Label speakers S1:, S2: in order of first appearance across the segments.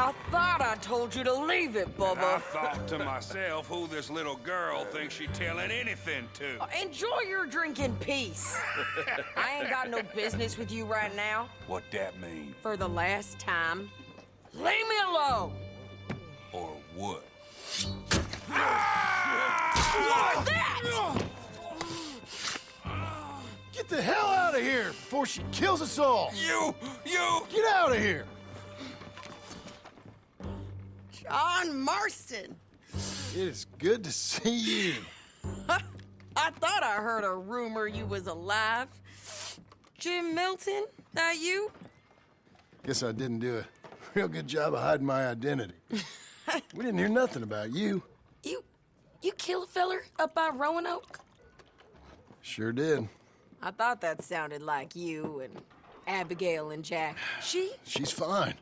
S1: I thought I told you to leave it,
S2: And I
S1: Bubba.
S2: thought to myself who this little girl thinks she telling anything to.
S1: Enjoy your drink in peace. I ain't got no business with you right now.
S2: What that mean?
S1: For the last time, leave me alone.
S2: Or what?
S1: Like that!
S3: Get the hell out of here before she kills us all!
S2: You!
S3: Get out of here!
S1: John Marston.
S3: It is good to see you.
S1: I thought I heard a rumor you was alive. Jim Milton, that you?
S3: Guess I didn't do a real good job of hiding my identity. We didn't hear nothing about you.
S1: You kill a feller up by Roanoke?
S3: Sure did.
S1: I thought that sounded like you and Abigail and Jack.
S3: She's fine.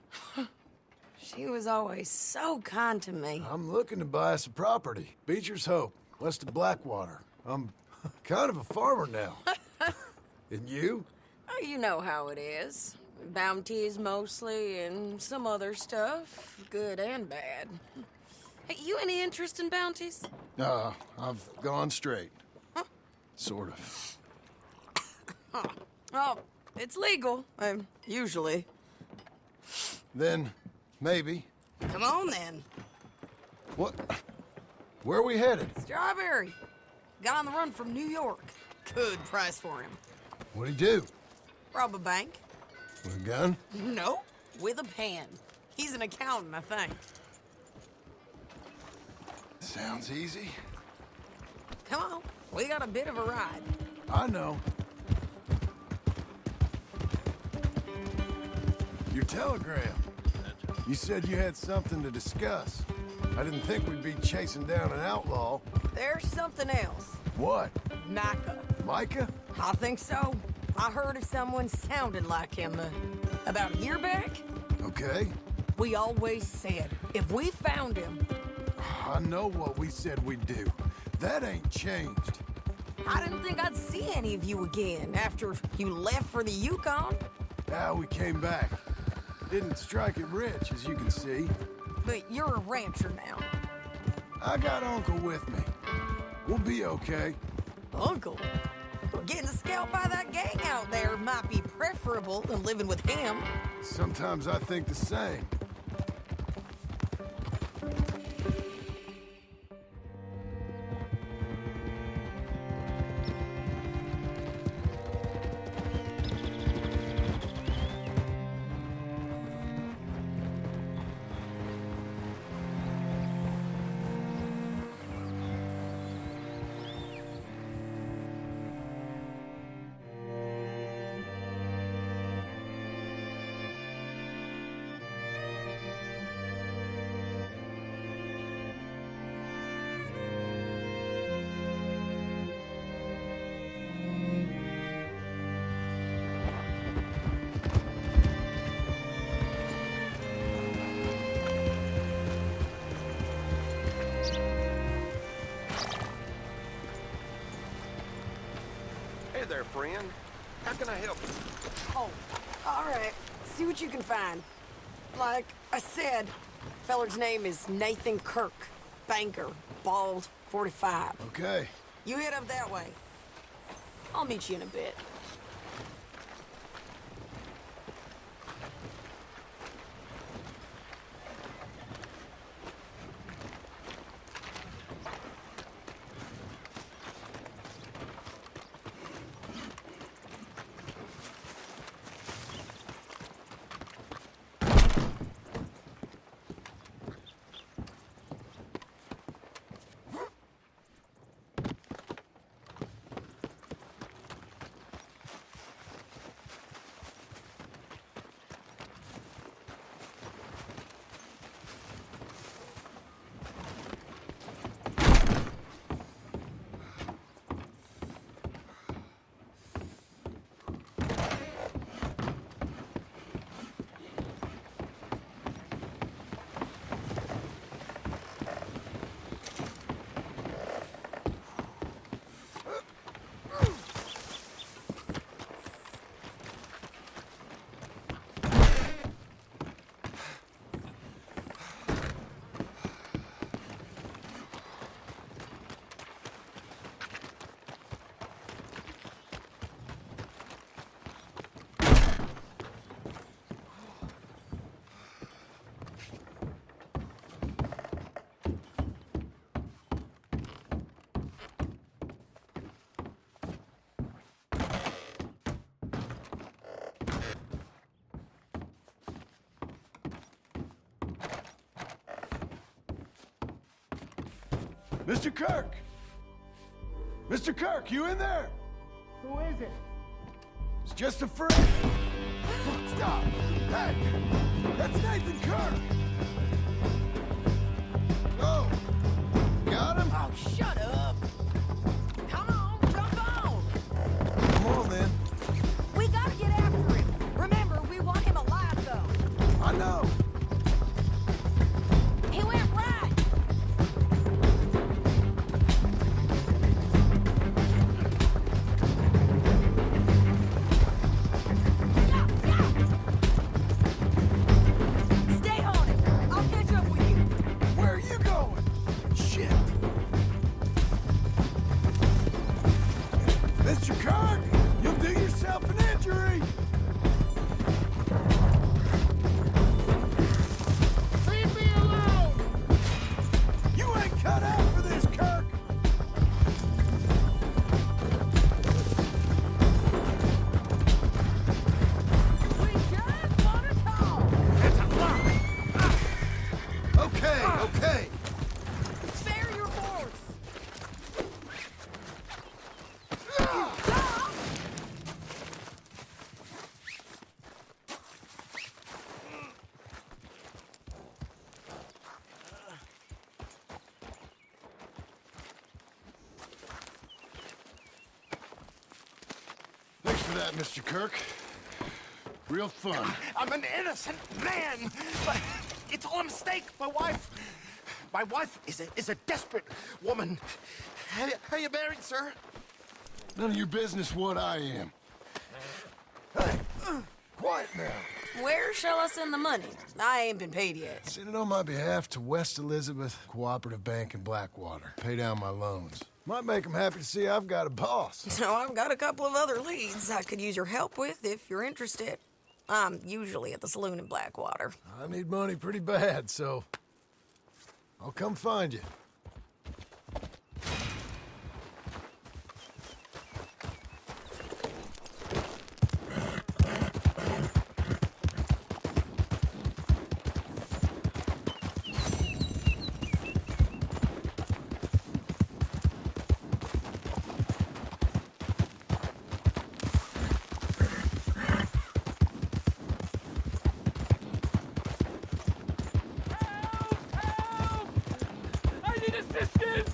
S1: She was always so kind to me.
S3: I'm looking to buy us a property. Beecher's Hope, west of Blackwater. I'm kind of a farmer now. And you?
S1: Oh, you know how it is. Bounties mostly, and some other stuff, good and bad. Hey, you any interest in bounties?
S3: I've gone straight.
S1: Huh?
S3: Sort of.
S1: Oh, it's legal, usually.
S3: Then, maybe.
S1: Come on, then.
S3: What? Where are we headed?
S1: Strawberry. Got on the run from New York. Good price for him.
S3: What'd he do?
S1: Rob a bank?
S3: With a gun?
S1: No, with a pen. He's an accountant, I think.
S3: Sounds easy.
S1: Come on, we got a bit of a ride.
S3: I know. Your telegram. You said you had something to discuss. I didn't think we'd be chasing down an outlaw.
S1: There's something else.
S3: What?
S1: Micah.
S3: Micah?
S1: I think so. I heard of someone sounding like him about a year back.
S3: Okay.
S1: We always said, if we found him...
S3: I know what we said we'd do. That ain't changed.
S1: I didn't think I'd see any of you again after you left for the Yukon.
S3: Now we came back. Didn't strike it rich, as you can see.
S1: But you're a rancher now.
S3: I got Uncle with me. We'll be okay.
S1: Uncle? Getting scalped by that gang out there might be preferable than living with him.
S3: Sometimes I think the same.
S4: Hey there, friend. How can I help you?
S1: Oh, all right. See what you can find. Like I said, feller's name is Nathan Kirk. Banker, bald, 45.
S3: Okay.
S1: You head up that way. I'll meet you in a bit.
S3: Mr. Kirk! Mr. Kirk, you in there?
S5: Who is it?
S3: It's just a friend. Stop! Hey! That's Nathan Kirk! Oh! Got him?
S1: Oh, shut up! Come on, jump on!
S3: Come on, then.
S1: We gotta get after him. Remember, we want him alive, though.
S3: I know.
S1: He went right. Stay on it. I'll catch up with you.
S3: Where are you going? Shit. Mr. Kirk, you'll do yourself an injury.
S5: Leave me alone!
S3: You ain't cut out for this, Kirk.
S1: We just wanna talk.
S5: It's a lie!
S3: Okay, okay.
S1: Spare your horse.
S3: Thanks for that, Mr. Kirk. Real fun.
S5: I'm an innocent man! But it's all a mistake! My wife is a desperate woman. Are you married, sir?
S3: None of your business what I am. Hey, quiet now.
S1: Where shall I send the money? I ain't been paid yet.
S3: Send it on my behalf to West Elizabeth Cooperative Bank in Blackwater. Pay down my loans. Might make them happy to see I've got a boss.
S1: So I've got a couple of other leads I could use your help with if you're interested. I'm usually at the saloon in Blackwater.
S3: I need money pretty bad, so I'll come find you.
S5: I need assistance!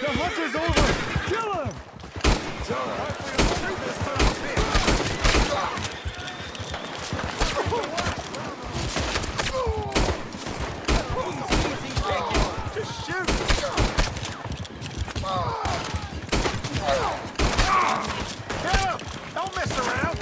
S3: The hunt is over! Kill him! It's all right. We don't this son of a bitch. Just shoot!
S5: Kill him! Don't mess around!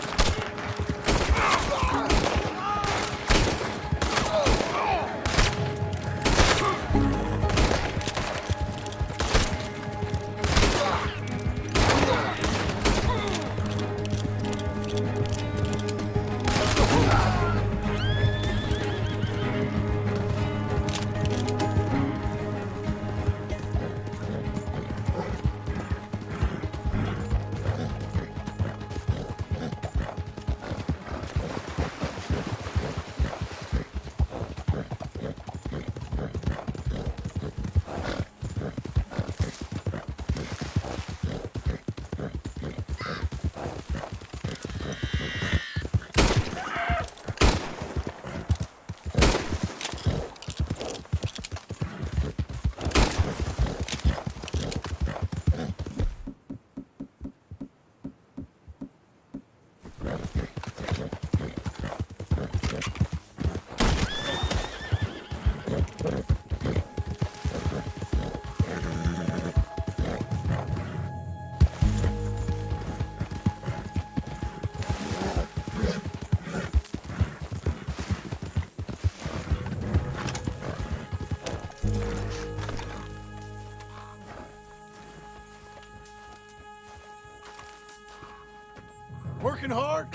S3: Working hard?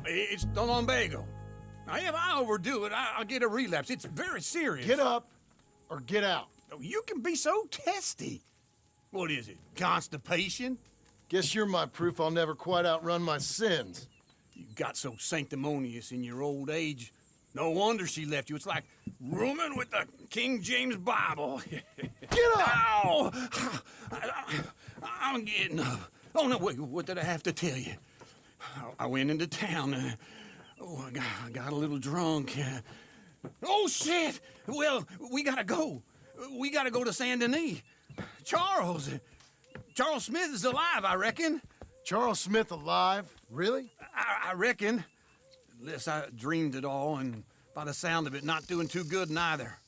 S6: It's the lumbago. Now, if I overdo it, I'll get a relapse. It's very serious.
S3: Get up or get out.
S6: Oh, you can be so testy. What is it, constipation?
S3: Guess you're my proof I'll never quite outrun my sins.
S6: You got so sanctimonious in your old age. No wonder she left you. It's like rooming with the King James Bible.
S3: Get up!
S6: Ow! I'm getting up. Oh, no, wait, what did I have to tell you? I went into town. I got a little drunk. Oh, shit! Well, we gotta go. We gotta go to Saint Denis. Charles Smith is alive, I reckon.
S3: Charles Smith alive? Really?
S6: I reckon. Unless I dreamed it all, and by the sound of it, not doing too good neither.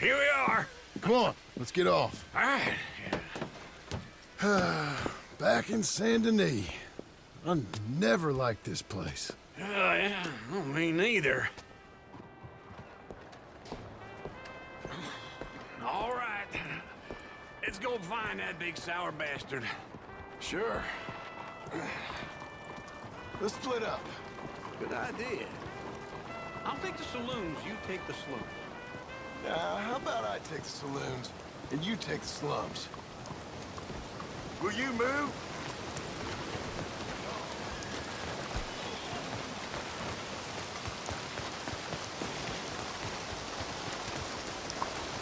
S6: Here we are.
S3: Come on, let's get off.
S6: All right.
S3: Back in Saint Denis. I never liked this place.
S6: Yeah, well, me neither. All right. Let's go find that big sour bastard.
S3: Sure. Let's split up.
S6: Good idea. I'll take the saloons, you take the slums.
S3: How about I take the saloons and you take the slums? Will you move?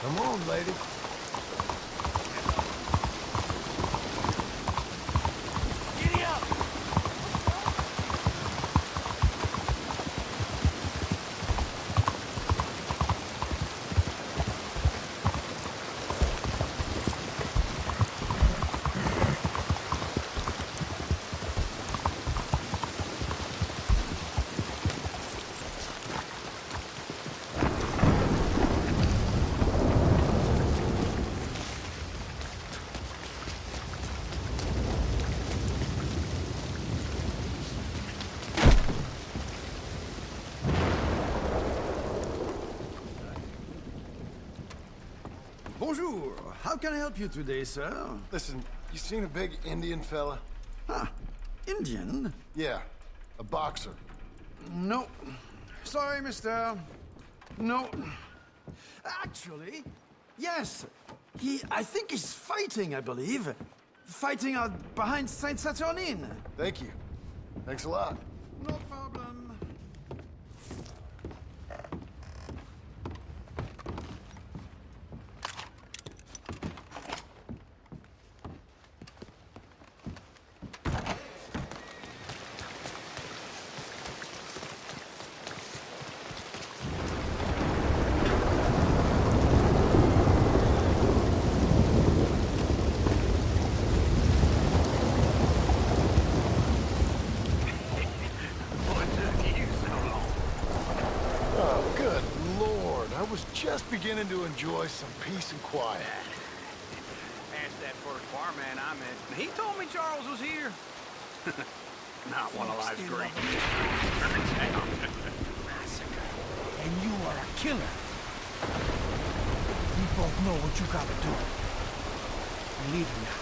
S3: Come on, lady.
S6: Giddy up!
S7: Bonjour. How can I help you today, sir?
S3: Listen, you seen a big Indian fella?
S7: Ah, Indian?
S3: Yeah, a boxer.
S7: No. Sorry, mister. No. Actually, yes. I think he's fighting, I believe. Fighting out behind Saint Saturnin.
S3: Thank you. Thanks a lot.
S7: No problem.
S3: Oh, good Lord. I was just beginning to enjoy some peace and quiet.
S2: Asked that first barman I met. He told me Charles was here. Not one of life's great mysteries.
S6: And you are a killer. We both know what you gotta do. I'm leaving now.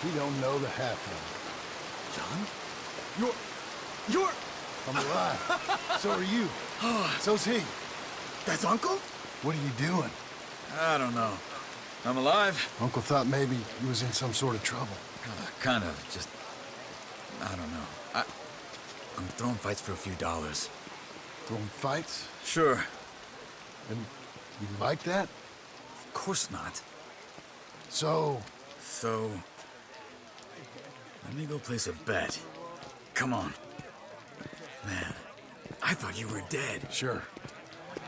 S3: He don't know the half of
S7: John? You're...
S3: it. I'm alive. So are you. So's he.
S7: That's Uncle?
S3: What are you doing?
S8: I don't know. I'm alive.
S3: Uncle thought maybe he was in some sort of trouble.
S8: Kind of. Just... I don't know. I'm throwing fights for a few dollars.
S3: Throwing fights?
S8: Sure.
S3: And you like that?
S8: Of course not.
S3: So,
S8: So... let me go place a bet. Come on. Man, I thought you were dead.
S3: sure.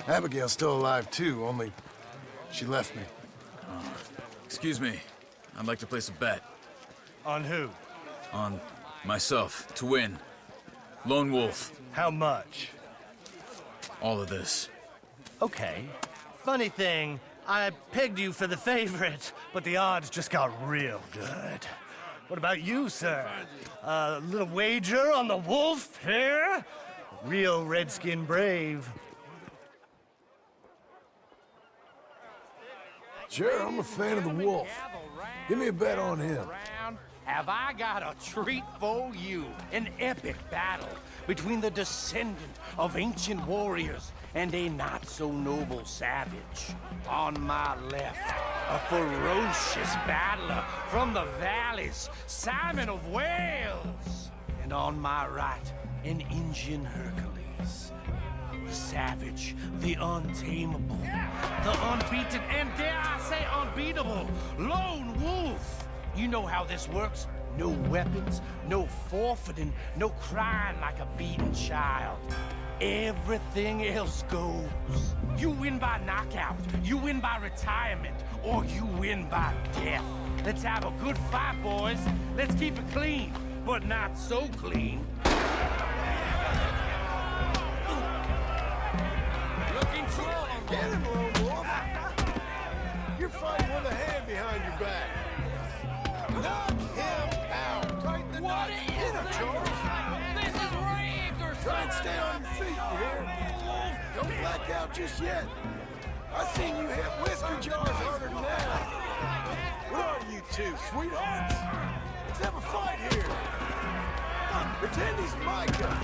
S3: Abigail's still alive too, only she left me.
S8: Excuse me. I'd like to place a bet.
S9: On who?
S8: On myself, to win. Lone wolf.
S9: How much?
S8: All of this.
S9: Okay. Funny thing, I pegged you for the favorite, but the odds just got real good. What about you, sir? A little wager on the wolf here? Real redskin brave.
S3: Sure, I'm a fan of the wolf. Give me a bet on him.
S5: Have I got a treat for you? An epic battle between the descendant of ancient warriors and a not-so-noble savage. On my left, a ferocious battler from the valleys, Simon of Wales. And on my right, an Indian Hercules. The savage, the untamable, the unbeaten, and dare I say unbeatable, Lone Wolf. You know how this works. No weapons, no forfeiting, no crying like a beaten child. Everything else goes. You win by knockout, you win by retirement, or you win by death. Let's have a good fight, boys. Let's keep it clean, but not so clean. Looking strong.
S3: Get him, Lone Wolf. You're fighting with a hand behind your back. Knock him out. Right the
S2: What
S3: nuts.
S2: is
S3: Get him,
S2: this?
S3: Charles.
S2: This is rigged or
S3: Try and stay on your feet, you hear? Don't black out just yet. I seen you hit whisker jars harder than that. What are you two, sweethearts? Let's have a fight here. Pretend he's Micah.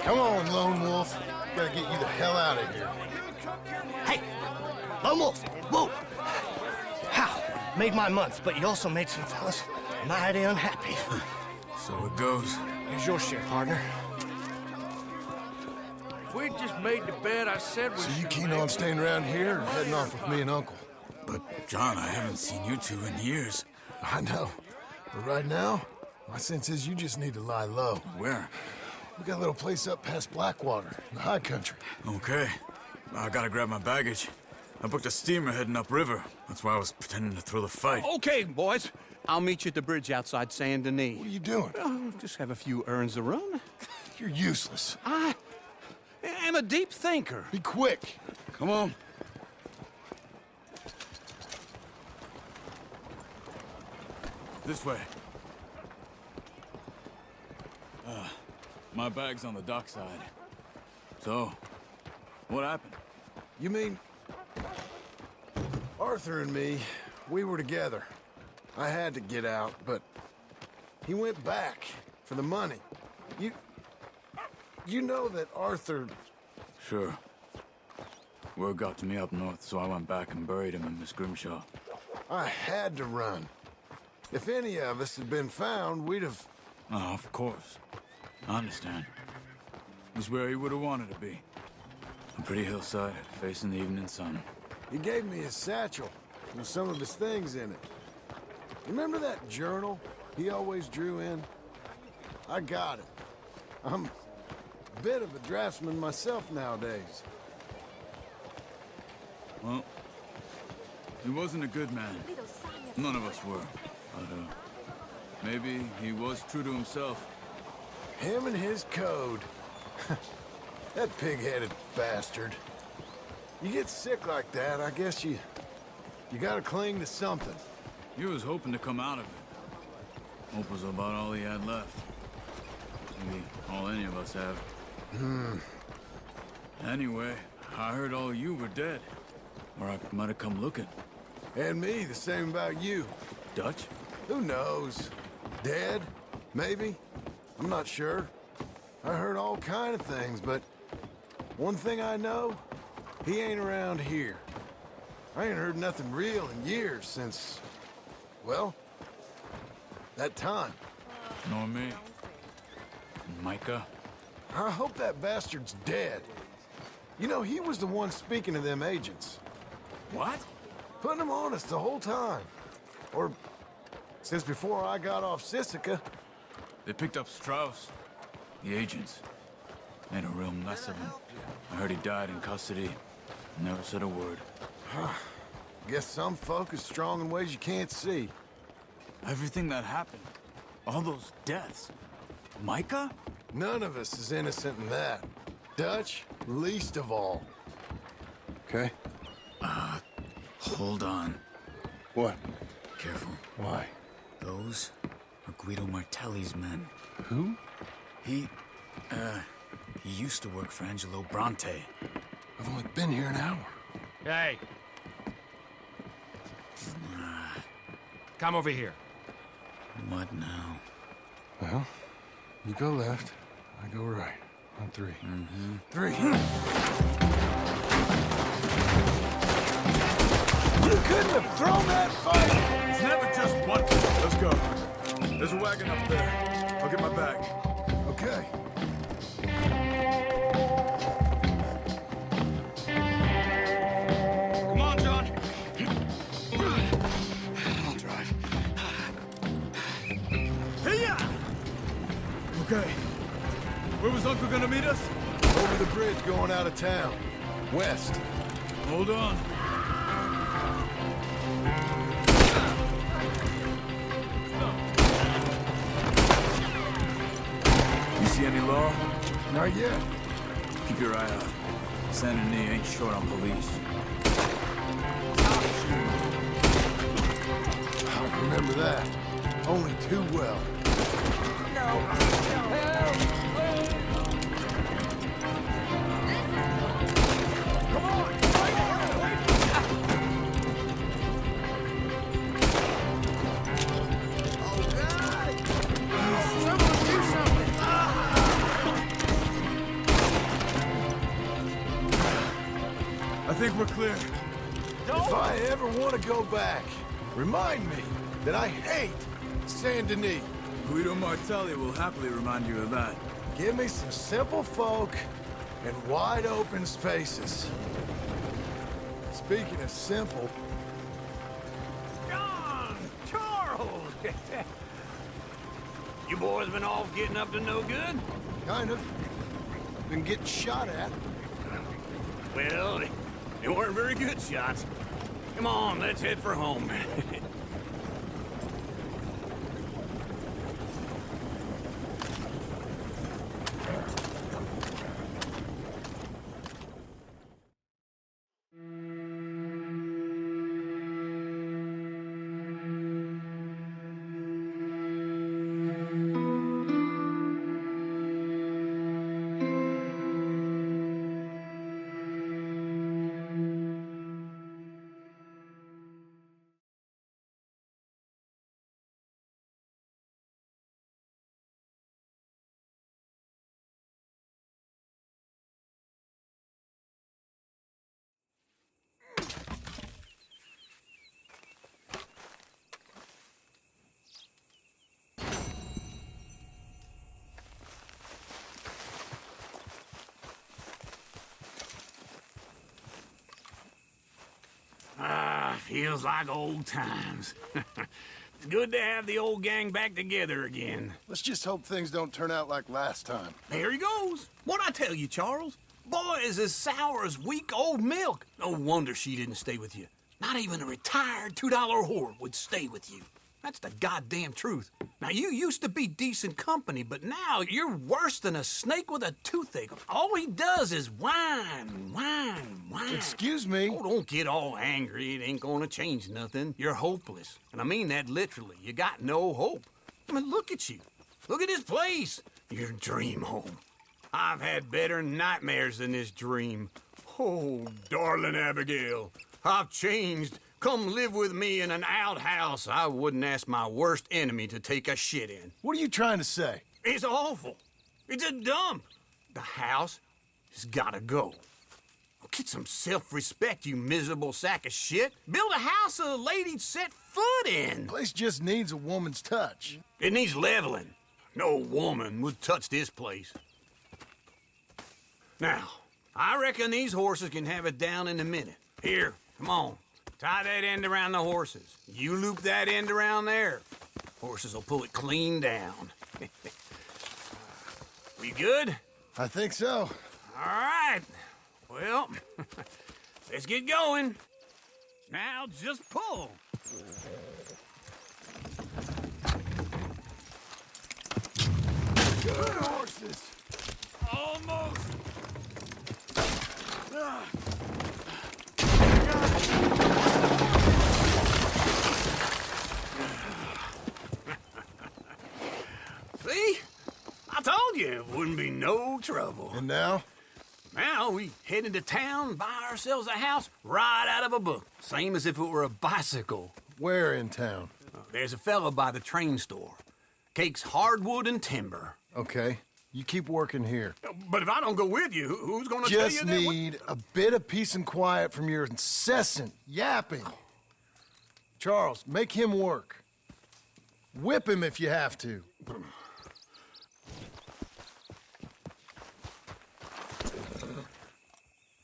S10: Come on, Lone Wolf. Gotta get you the hell out of here.
S9: Hey! Lone Wolf! Whoa! How? Made my month, but you also made some fellas mighty unhappy.
S8: So it goes.
S9: Here's your share, partner.
S2: If we just made the bet I said we
S3: So you keen on staying around here or heading off with me and Uncle?
S8: But, John, I haven't seen you two in years.
S3: I know. But right now, my sense is you just need to lie low.
S8: Where?
S3: We got a little place up past Blackwater, in the high country.
S8: Okay. I gotta grab my baggage. I booked a steamer heading upriver. That's why I was pretending to throw the fight.
S6: Okay, boys. I'll meet you at the bridge outside Saint Denis.
S3: What are you doing?
S6: Oh, just have a few errands to run.
S3: You're useless.
S6: I am a deep thinker.
S3: Be quick.
S8: Come on. This way. My bag's on the dockside. So, what happened?
S3: You mean... Arthur and me, we were together. I had to get out, but he went back for the money. You know that Arthur...
S8: Sure. Word got to me up north, so I went back and buried him in Miss Grimshaw.
S3: I had to run. If any of us had been found, we'd have...
S8: Oh, of course. I understand. It was where he would have wanted to be. A pretty hillside, facing the evening sun.
S3: He gave me his satchel with some of his things in it. Remember that journal he always drew in? I got it. I'm a bit of a draftsman myself nowadays.
S8: Well, he wasn't a good man. None of us were. But, maybe he was true to himself.
S3: Him and his code. That pig-headed bastard. You get sick like that, I guess you gotta cling to something.
S8: He was hoping to come out of it. Hope was about all he had left. Maybe all any of us have. Anyway, I heard all you were dead. Or I might have come looking.
S3: And me, the same about you.
S8: Dutch?
S3: Who knows? Dead? Maybe? I'm not sure. I heard all kind of things, but one thing I know, he ain't around here. I ain't heard nothing real in years since, well, that time.
S8: Nor me. Micah?
S3: I hope that bastard's dead. You know, he was the one speaking to them agents.
S8: What?
S3: Putting them on us the whole time. Or since before I got off Sisika.
S8: They picked up Strauss. The agents. Made a real mess of him. I heard he died in custody. Never said a word.
S3: Guess some folk is strong in ways you can't see.
S8: Everything that happened, all those deaths. Micah?
S3: None of us is innocent in that. Dutch, least of all. Okay?
S8: Hold on.
S3: What?
S8: Careful.
S3: Why?
S8: Those are Guido Martelli's men.
S3: Who?
S8: He used to work for Angelo Bronte.
S3: I've only been here an hour.
S11: Hey. Come over here.
S8: What now?
S3: Well, you go left, I go right. On three. Mm-hmm. Three. You couldn't have thrown that fight!
S8: It's never just one. Let's go. There's a wagon up there. I'll get my bag.
S3: Okay.
S8: Come on, John. I'll drive. Hey-ya! Okay. Where was Uncle gonna meet us?
S3: Over the bridge going out of town. West.
S8: Hold on. You see any law?
S3: Not yet.
S8: Keep your eye out. San Denis ain't short on police.
S3: I remember that. Only too well.
S8: I think we're clear.
S3: If I ever want to go back, remind me that I hate Saint Denis.
S8: Guido Martelli will happily remind you of that.
S3: Give me some simple folk and wide open spaces. Speaking of simple,
S2: John! Charles! You boys been off getting up to no good?
S3: kind of, been getting shot at.
S2: Well, they weren't very good shots. Come on, let's head for home. Feels like old times. It's good to have the old gang back together again.
S10: Let's just hope things don't turn out like last time.
S2: There he goes. What'd I tell you, Charles? Boy is as sour as week-old milk. No wonder she didn't stay with you. Not even a retired $2 whore would stay with you. That's the goddamn truth. Now, you used to be decent company, but now you're worse than a snake with a toothache. All he does is whine, whine, whine.
S3: Excuse me?
S2: Oh, don't get all angry. It ain't gonna change nothing. You're hopeless. And I mean that literally. You got no hope. I mean, look at you. Look at this place. Your dream home. I've had better nightmares than this dream. Oh, darling Abigail, I've changed. Come live with me in an outhouse I wouldn't ask my worst enemy to take a shit in.
S3: What are you trying to say?
S2: It's awful. It's a dump. The house has gotta go. Get some self-respect, you miserable sack of shit. Build a house a lady'd set foot in.
S3: Place just needs a woman's touch.
S2: It needs leveling. No woman would touch this place. Now, I reckon these horses can have it down in a minute. Here, come on. Tie that end around the horses. You loop that end around there. Horses will pull it clean down. We good?
S3: I think so.
S2: All right. Well, let's get going. Now just pull.
S3: Good horses.
S2: Almost. See? I told you it wouldn't be no trouble.
S3: And now?
S2: Now we head into town, buy ourselves a house right out of a book. Same as if it were a bicycle.
S3: Where in town?
S2: There's a fella by the train store. Cakes hardwood and timber.
S3: Okay. You keep working here.
S2: But if I don't go with you, who's gonna tell you
S3: Just
S2: that?
S3: need a bit of peace and quiet from your incessant yapping. Charles, make him work. Whip him if you have to.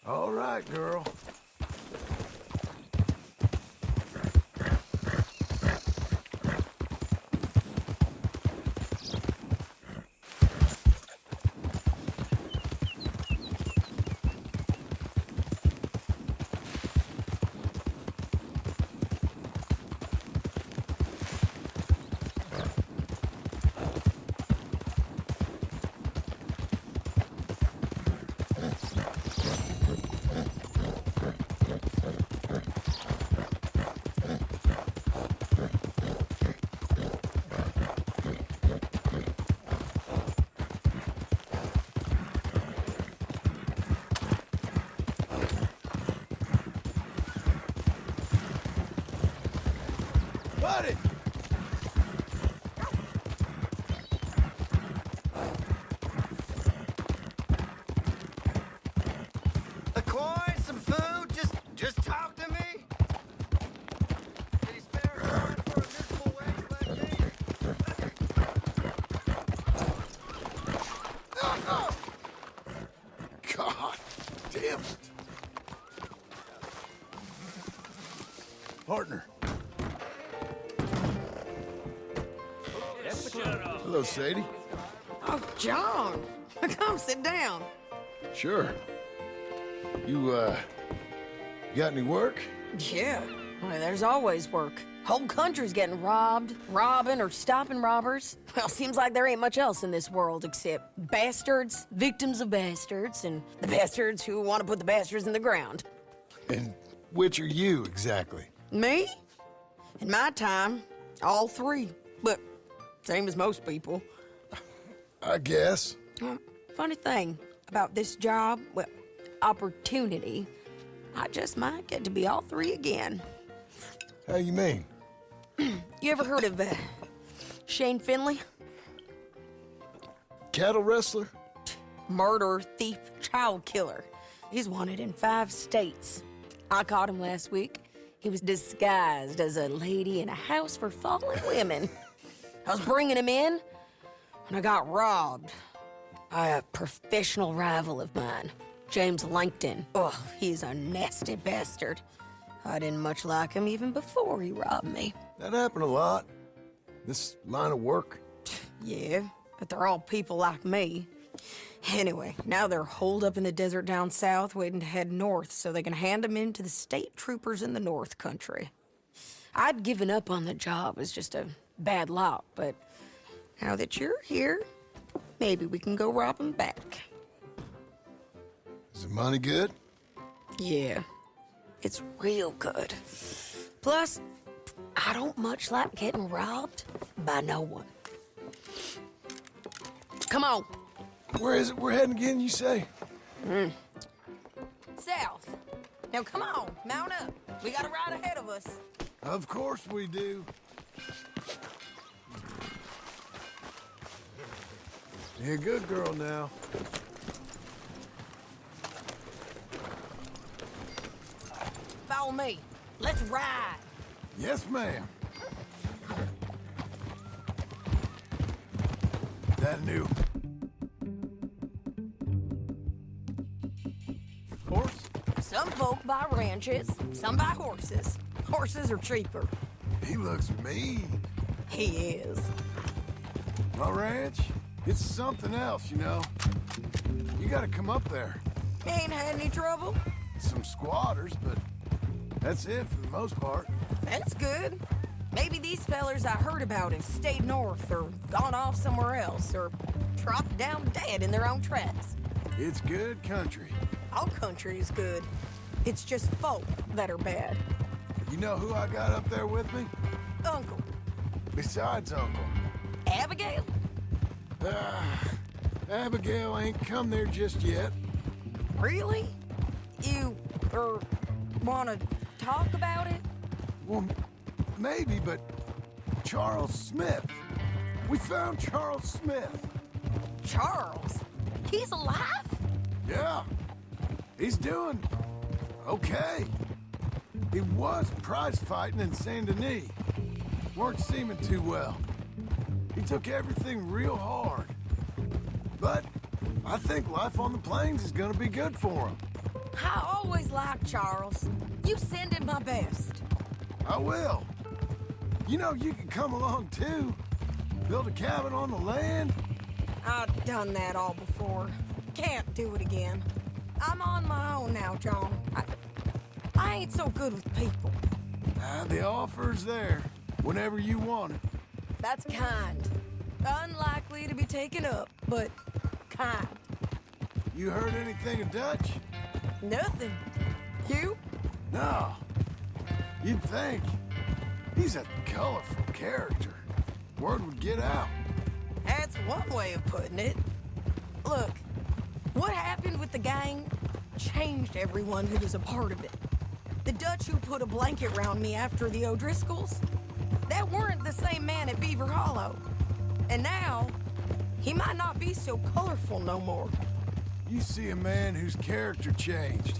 S3: All right, girl. Buddy!
S9: A coin, some food, just talk to me. Did he spare a card for a miserable wage like me?
S3: God damn it. Partner. Hello, Sadie.
S1: Oh, John. Come sit down.
S3: Sure. You got any work?
S1: Yeah. Well, there's always work. Whole country's getting robbed, robbing, or stopping robbers. Well, seems like there ain't much else in this world except bastards, victims of bastards, and the bastards who want to put the bastards in the ground.
S3: And which are you, exactly?
S1: Me? In my time, all three. But same as most people.
S3: I guess.
S1: Funny thing about this job, well, opportunity, I just might get to be all three again.
S3: How you mean?
S1: You ever heard of Shane Finley?
S3: Cattle wrestler?
S1: Murderer, thief, child killer. He's wanted in 5 states. I caught him last week. He was disguised as a lady in a house for fallen women. I was bringing him in, and I got robbed by a professional rival of mine, James Langton. Oh, he's a nasty bastard. I didn't much like him even before he robbed me.
S3: That happened a lot. This line of work.
S1: Yeah, but they're all people like me. Anyway, now they're holed up in the desert down south, waiting to head north so they can hand them in to the state troopers in the north country. I'd given up on the job as just a bad lot, but now that you're here, maybe we can go rob them back.
S3: Is the money good?
S1: Yeah, it's real good. Plus, I don't much like getting robbed by no one. Come on.
S3: Where is it we're heading again, you say?
S1: South. Now come on, mount up. We got a ride ahead of us.
S3: Of course we do. You're a good girl now.
S1: Follow me. Let's ride.
S3: Yes, ma'am. That new horse?
S1: Some folk buy ranches, some buy horses. Horses are cheaper.
S3: He looks mean.
S1: He is.
S3: My ranch, it's something else, you know. You gotta come up there.
S1: Ain't had any trouble?
S3: Some squatters, but that's it for the most part.
S1: That's good. Maybe these fellers I heard about have stayed north or gone off somewhere else or dropped down dead in their own tracks.
S3: It's good country.
S1: All country is good. It's just folk that are bad.
S3: You know who I got up there with me?
S1: Uncle.
S3: Besides Uncle.
S1: Abigail?
S3: Abigail ain't come there just yet.
S1: Really? You, wanna talk about it?
S3: Well, maybe, but Charles Smith. We found Charles Smith.
S1: Charles? He's alive?
S3: Yeah. He's doing okay. He was prize fighting in Saint Denis. Weren't seeming too well. He took everything real hard. But I think life on the plains is gonna be good for him.
S1: I always liked Charles. You send him my best.
S3: I will. You know, you can come along too. Build a cabin on the land.
S1: I've done that all before. Can't do it again. I'm on my own now, John. I ain't so good with people.
S3: The offer's there whenever you want it.
S1: That's kind. Unlikely to be taken up, but kind.
S3: You heard anything of Dutch?
S1: Nothing. You?
S3: No. You'd think. He's a colorful character. Word would get out.
S1: That's one way of putting it. Look, what happened with the gang changed everyone who was a part of it. The Dutch who put a blanket round me after the O'Driscolls, that weren't the same man at Beaver Hollow. And now, he might not be so colorful no more.
S3: You see a man whose character changed.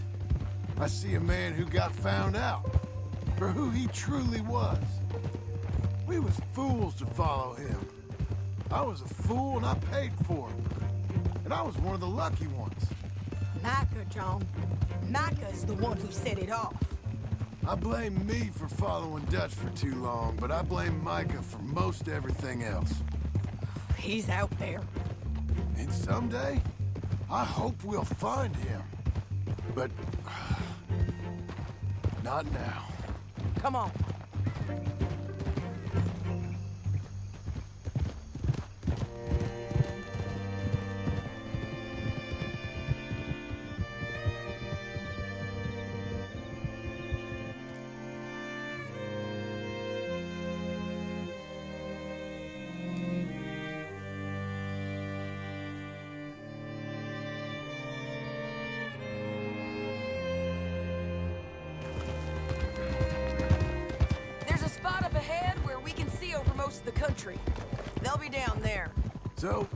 S3: I see a man who got found out for who he truly was. We was fools to follow him. I was a fool and I paid for it. And I was one of the lucky ones.
S1: Micah, John. Micah's the one who set it off.
S3: I blame me for following Dutch for too long, but I blame Micah for most everything else.
S1: He's out there.
S3: And someday, I hope we'll find him. But not now.
S1: Come on. The country. They'll be down there.
S3: So,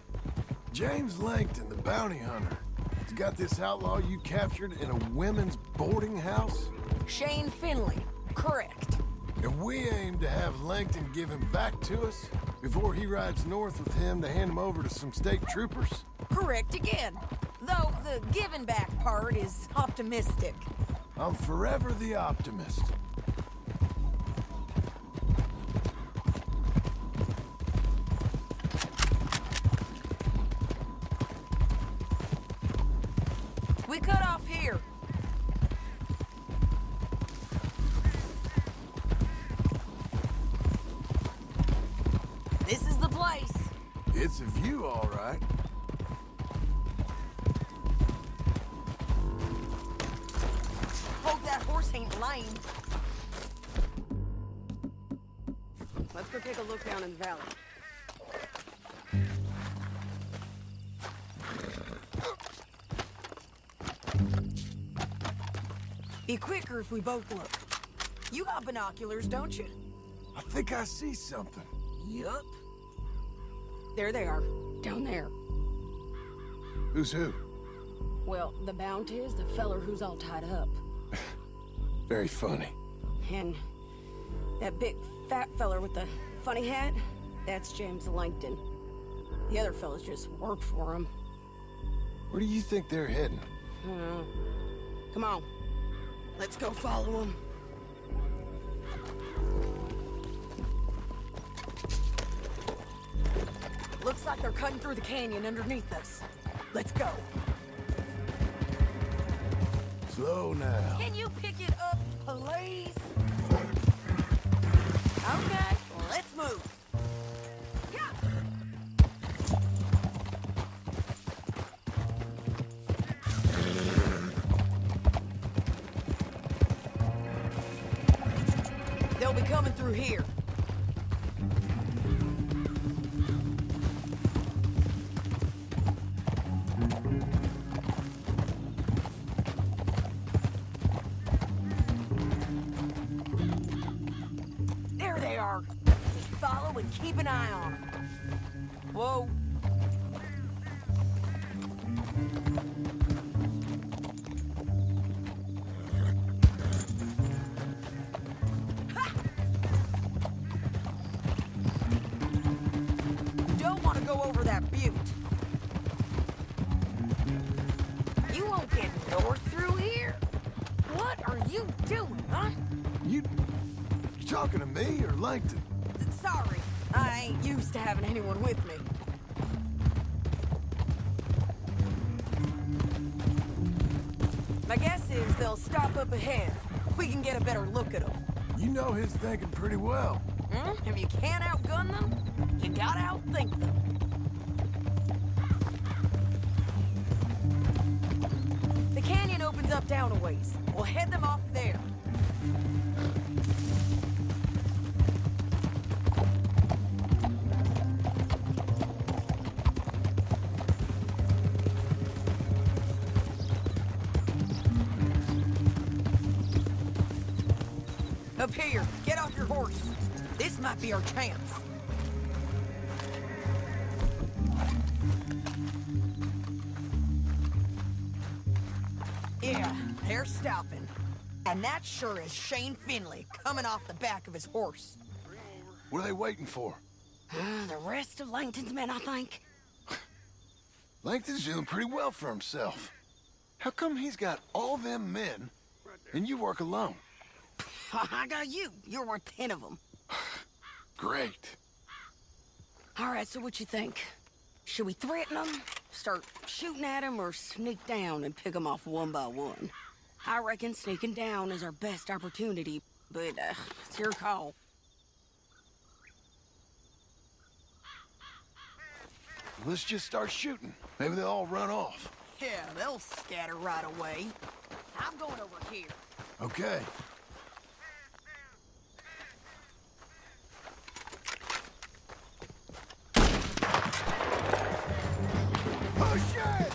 S3: James Langton, the bounty hunter, has got this outlaw you captured in a women's boarding house?
S1: Shane Finley, correct.
S3: And we aim to have Langton give him back to us before he rides north with him to hand him over to some state troopers?
S1: Correct again. Though the giving back part is optimistic.
S3: I'm forever the optimist.
S1: We cut off here. This is the place.
S3: It's a view, all right.
S1: Hope that horse ain't lame.
S12: Let's go take a look down in the valley.
S1: Be quicker if we both look. You got binoculars, don't you?
S3: I think I see something.
S1: Yup. There they are, down there.
S3: Who's who?
S12: Well, the bounty is the feller who's all tied up.
S3: Very funny.
S1: And that big fat feller with the funny hat, that's James Langton. The other fellas just work for him.
S3: Where do you think they're heading?
S1: Come on. Let's go follow him. Looks like they're cutting through the canyon underneath us. Let's go.
S3: Slow now.
S1: Can you pick it up, please? Okay, let's move. Yeah. They'll be coming through here. There they are. Just follow and keep an eye on them. Whoa. Don't want to go over that butte. You won't get north through here. What are you doing, huh?
S3: You talking to me or Langton?
S1: Sorry, I ain't used to having anyone with me. My guess is they'll stop up ahead. We can get a better look at them.
S3: You know his thinking pretty well.
S1: If you can't outgun them, you gotta outthink them. The canyon opens up down a ways. We'll head them off there. Up here, get off your horse. This might be our chance. Yeah, they're stopping. And that sure is Shane Finley coming off the back of his horse.
S3: What are they waiting for?
S1: The rest of Langton's men, I think.
S3: Langton's doing pretty well for himself. How come he's got all them men and you work alone?
S1: I got you. You're worth 10 of them.
S3: Great.
S1: All right, so what you think? Should we threaten them, start shooting at them, or sneak down and pick them off one by one? I reckon sneaking down is our best opportunity, but it's your call.
S3: Let's just start shooting. Maybe they'll all run off.
S1: Yeah, they'll scatter right away. I'm going over here.
S3: Okay. Oh, shit!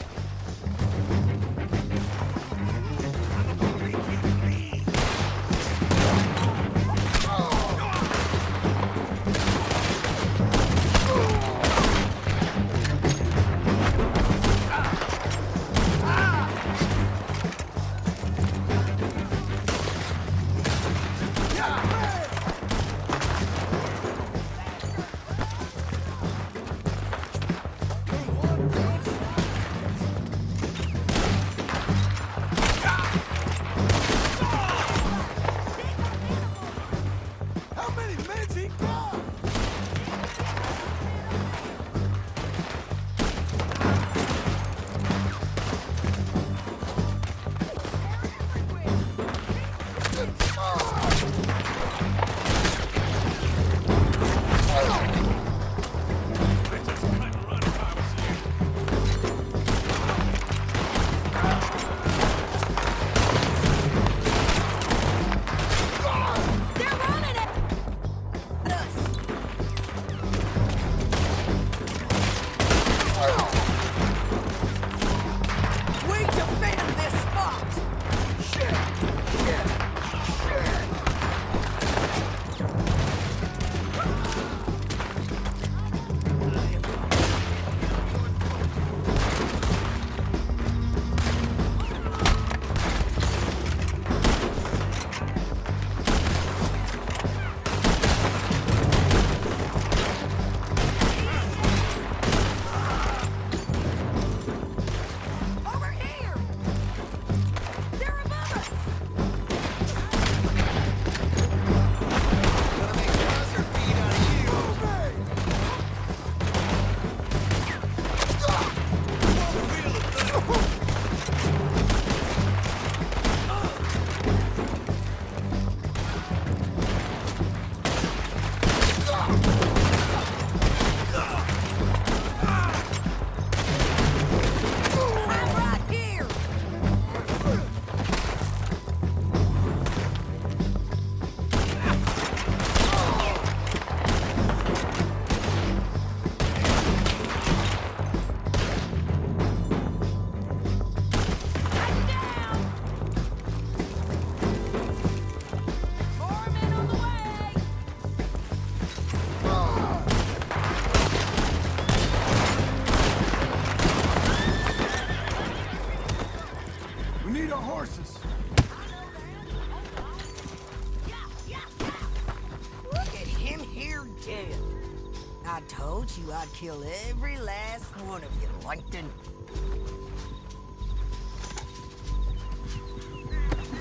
S1: told you I'd kill every last one of you, Langton.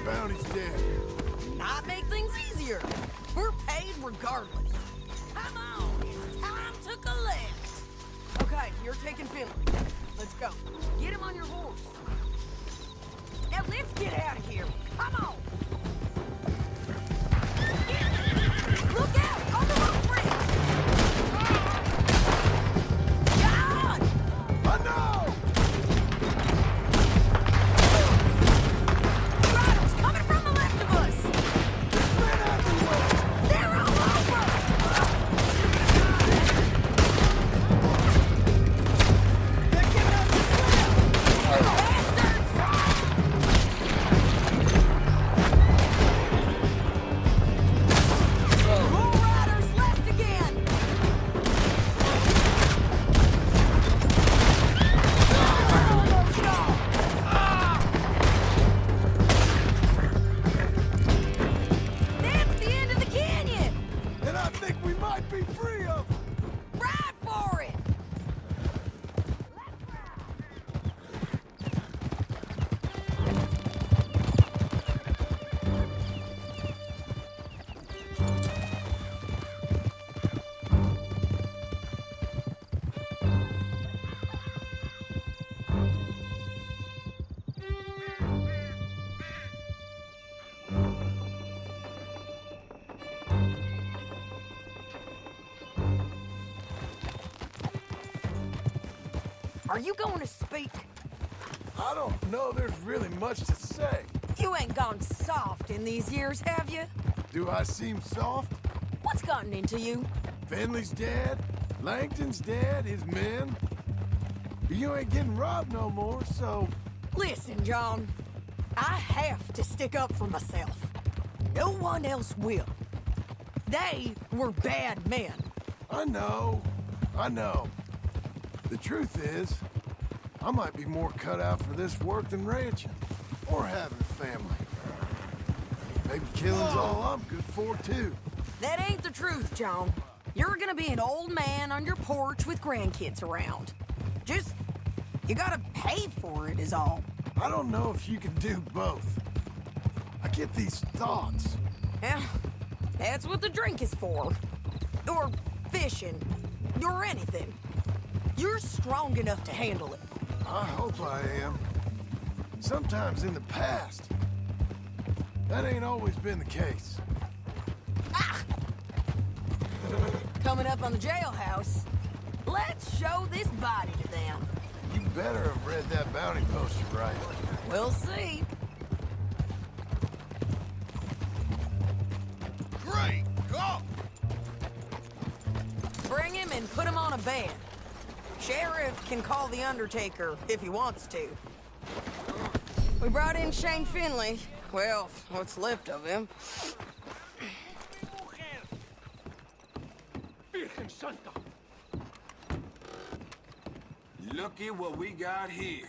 S3: Bounty's dead.
S1: Not make things easier. We're paid regardless. Come on, it's time to collect. Okay, you're taking Finley. Let's go. Get him on your horse. Now let's get out of here. Come on. Look out! On the road bridge! God!
S3: I know!
S1: Riders coming from the left of us!
S3: There's men everywhere!
S1: They're all over! They're giving us the slip! Bastards! More riders left again! Almost gone! That's the end of the canyon!
S3: And I think we might be free of them!
S1: Ride for it! Are you going to speak?
S3: I don't know there's really much to say.
S1: You ain't gone soft in these years, have you?
S3: Do I seem soft?
S1: What's gotten into you?
S3: Finley's dead. Langton's dead. His men. You ain't getting robbed no more, so...
S1: Listen, John. I have to stick up for myself. No one else will. They were bad men.
S3: I know. I know. The truth is, I might be more cut out for this work than ranching. Or having a family. Maybe killing's all I'm good for, too.
S1: That ain't the truth, John. You're gonna be an old man on your porch with grandkids around. Just, you gotta pay for it is all.
S3: I don't know if you can do both. I get these thoughts.
S1: Yeah, that's what the drink is for. Or fishing. Or anything. You're strong enough to handle it.
S3: I hope I am. Sometimes in the past, that ain't always been the case.
S1: Ah! Coming up on the jailhouse. Let's show this body to them.
S3: You better have read that bounty poster right.
S1: We'll see.
S3: Great! Go!
S1: Bring him and put him on a bed. Sheriff can call the Undertaker if he wants to. We brought in Shane Finley. Well, what's left of him.
S13: Look at what we got here.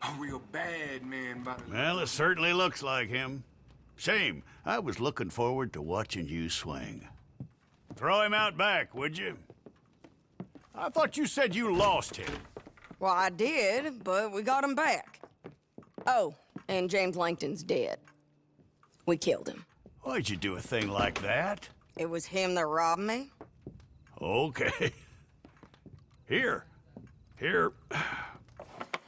S13: A real bad man by the...
S14: Well, it certainly looks like him. Shame. I was looking forward to watching you swing. Throw him out back, would you? I thought you said you lost him.
S1: Well, I did, but we got him back. Oh, and James Langton's dead. We killed him.
S14: Why'd you do a thing like that?
S1: It was him that robbed me.
S14: Okay. Here.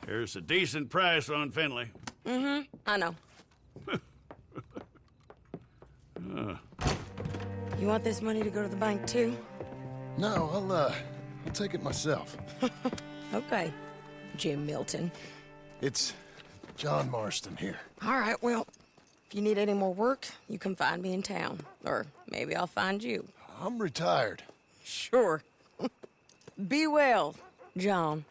S14: Here's a decent price on Finley.
S1: Mm-hmm, I know. You want this money to go to the bank, too?
S3: No, I'll take it myself.
S1: Okay, Jim Milton.
S3: It's John Marston here.
S1: All right, well, if you need any more work, you can find me in town. Or maybe I'll find you.
S3: I'm retired.
S1: Sure. Be well, John.